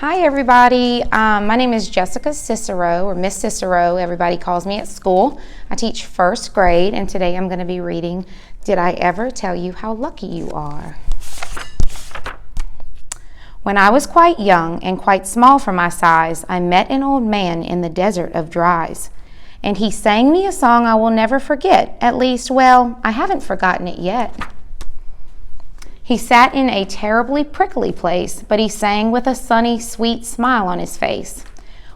Hi everybody, my name is Jessica Cicero, or Miss Cicero, everybody calls me at school. I teach first grade, and today I'm going to be reading, Did I Ever Tell You How Lucky You Are? When I was quite young and quite small for my size, I met an old man in the desert of Dries, and he sang me a song I will never forget, at least, well, I haven't forgotten it yet. He sat in a terribly prickly place, but he sang with a sunny, sweet smile on his face.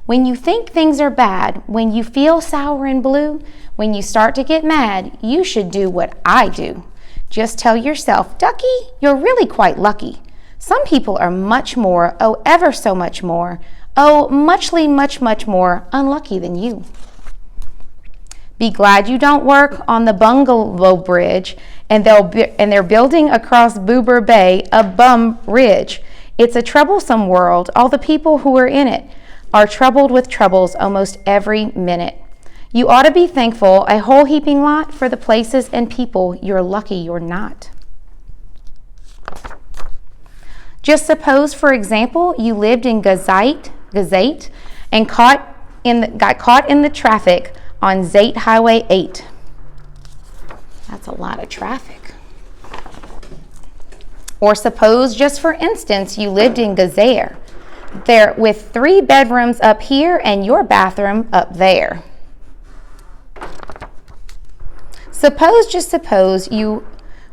When you think things are bad, when you feel sour and blue, when you start to get mad, you should do what I do. Just tell yourself, Ducky, you're really quite lucky. Some people are much more, oh, ever so much more, oh, muchly, much more unlucky than you. Be glad you don't work on the bungalow bridge and they're building across Boober Bay a bum ridge. It's a troublesome world. All the people who are in it are troubled with troubles almost every minute. You ought to be thankful a whole heaping lot for the places and people you're lucky you're not. Just suppose, for example, you lived in Gazette and got caught in the traffic on Zate Highway 8. That's a lot of traffic. Or suppose, just for instance, you lived in Gazere, there with 3 bedrooms up here and your bathroom up there. Suppose you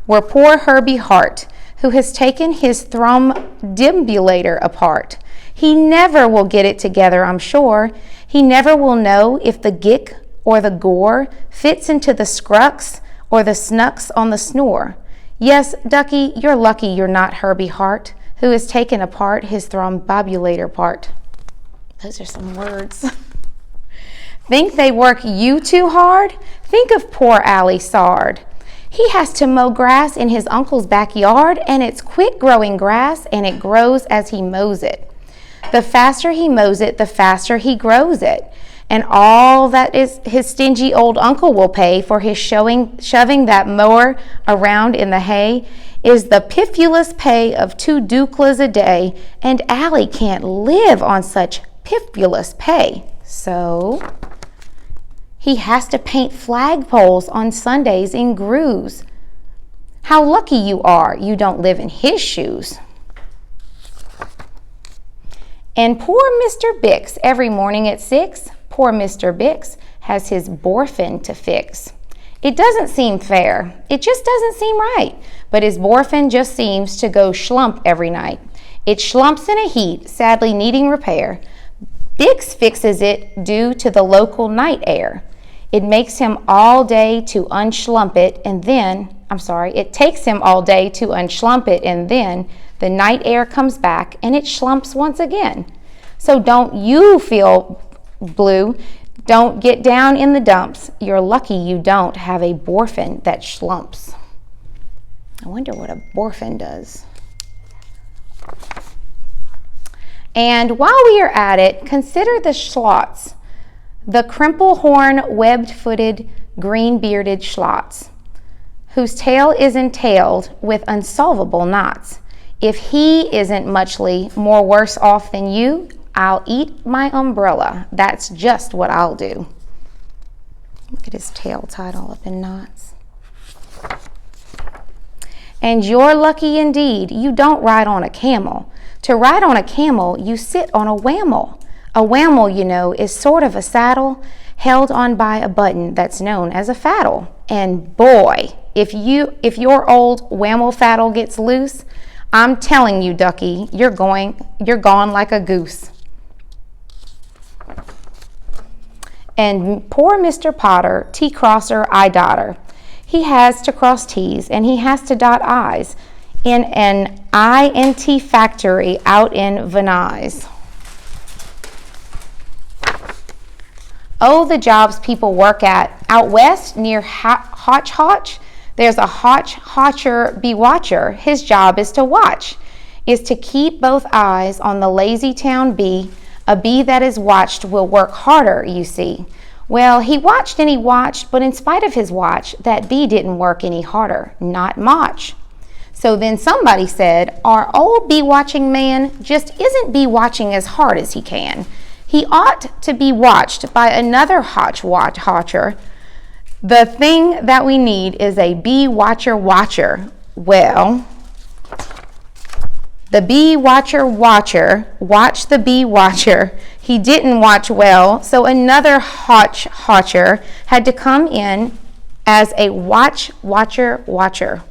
were poor Herbie Hart, who has taken his thrombodulator apart. He never will get it together, I'm sure. He never will know if the gick or the gore fits into the scrux or the snucks on the snore. Yes, Ducky, you're lucky you're not Herbie Hart, who has taken apart his thrombobulator part. Those are some words. Think they work you too hard? Think of poor Allie Sard. He has to mow grass in his uncle's backyard, and it's quick-growing grass, and it grows as he mows it. The faster he mows it, the faster he grows it. And all that is his stingy old uncle will pay for his shoving that mower around in the hay is the piffulous pay of 2 duklas a day, and Allie can't live on such piffulous pay. So he has to paint flagpoles on Sundays in grooves. How lucky you are you don't live in his shoes. And poor Mr. Bix, every morning at 6, poor Mr. Bix has his borfin to fix. It doesn't seem fair. It just doesn't seem right. But his borfin just seems to go schlump every night. It schlumps in a heat, sadly needing repair. Bix fixes it due to the local night air. It makes him all day to unschlump it, it takes him all day to unschlump it, and then the night air comes back and it schlumps once again. So don't you feel blue. Don't get down in the dumps. You're lucky you don't have a borfin that schlumps. I wonder what a borfin does. And while we are at it, consider the schlots, the crimple-horn, webbed-footed, green-bearded schlots, whose tail is entailed with unsolvable knots. If he isn't muchly more worse off than you, I'll eat my umbrella. That's just what I'll do. Look at his tail tied all up in knots. And you're lucky indeed. You don't ride on a camel. To ride on a camel, you sit on a whammel. A whammel, you know, is sort of a saddle held on by a button that's known as a faddle. And boy, if your old whammel faddle gets loose, I'm telling you, Ducky, you're gone like a goose. And poor Mr. Potter, T-crosser, I-dotter. He has to cross T's and he has to dot I's in an INT factory out in Venice. Oh, the jobs people work at. Out west near Hotch, there's a Hotcher bee-watcher. His job is to keep both eyes on the lazy town bee. A bee that is watched will work harder, you see. Well, he watched and he watched, but in spite of his watch, that bee didn't work any harder, not much. So then somebody said, our old bee-watching man just isn't bee-watching as hard as he can. He ought to be watched by another watcher. The thing that we need is a bee-watcher. Well, the bee-watcher watched the bee-watcher. He didn't watch well, so another watcher had to come in as a watcher.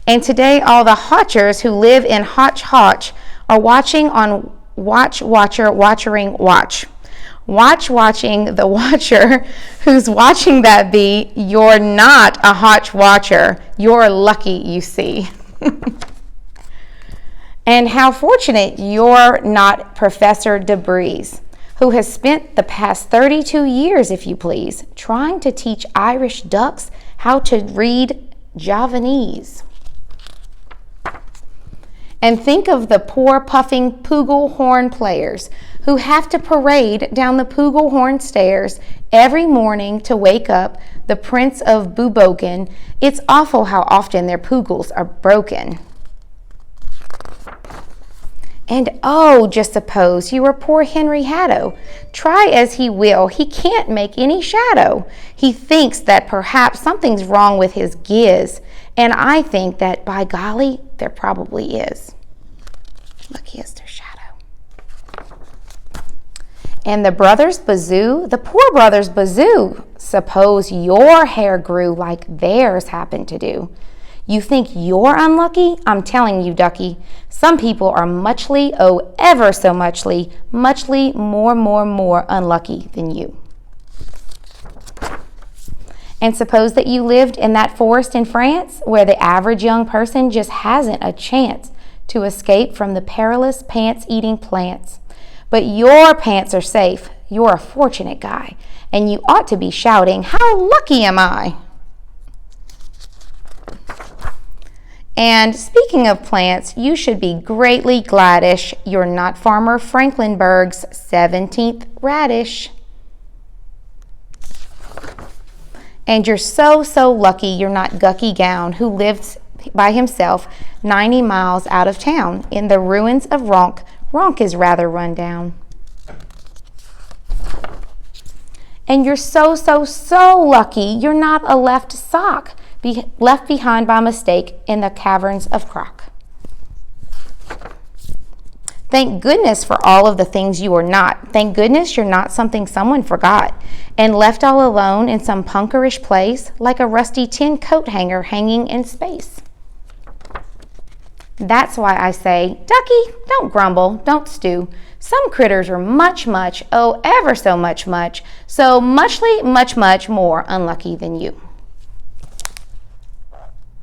And today all the hotchers who live in Hotch are watching on watching the watcher who's watching that bee. You're not a Hotch watcher. You're lucky, you see. And how fortunate you're not Professor DeBreeze, who has spent the past 32 years, if you please, trying to teach Irish ducks how to read Javanese. And think of the poor puffing Poogle players who have to parade down the Poogle stairs every morning to wake up the Prince of Booboken. It's awful how often their Poogles are broken. And oh, just suppose you were poor Henry Haddo. Try as he will, he can't make any shadow. He thinks that perhaps something's wrong with his giz, and I think that, by golly, there probably is. Look, he is their shadow. And the poor brothers Bazoo, suppose your hair grew like theirs happened to do. You think you're unlucky? I'm telling you, ducky, some people are muchly, oh, ever so muchly more unlucky than you. And suppose that you lived in that forest in France where the average young person just hasn't a chance to escape from the perilous pants-eating plants. But your pants are safe. You're a fortunate guy, and you ought to be shouting, "How lucky am I?" And speaking of plants, you should be greatly gladish you're not Farmer Franklinberg's 17th radish. And you're so lucky you're not Gucky Gown, who lives by himself 90 miles out of town in the ruins of Ronk. Ronk is rather run down. And you're so lucky you're not a left sock, left behind by mistake in the caverns of Croc. Thank goodness for all of the things you are not. Thank goodness you're not something someone forgot and left all alone in some punkerish place like a rusty tin coat hanger hanging in space. That's why I say, ducky, don't grumble, don't stew. Some critters are much, oh, ever so much, so much more unlucky than you.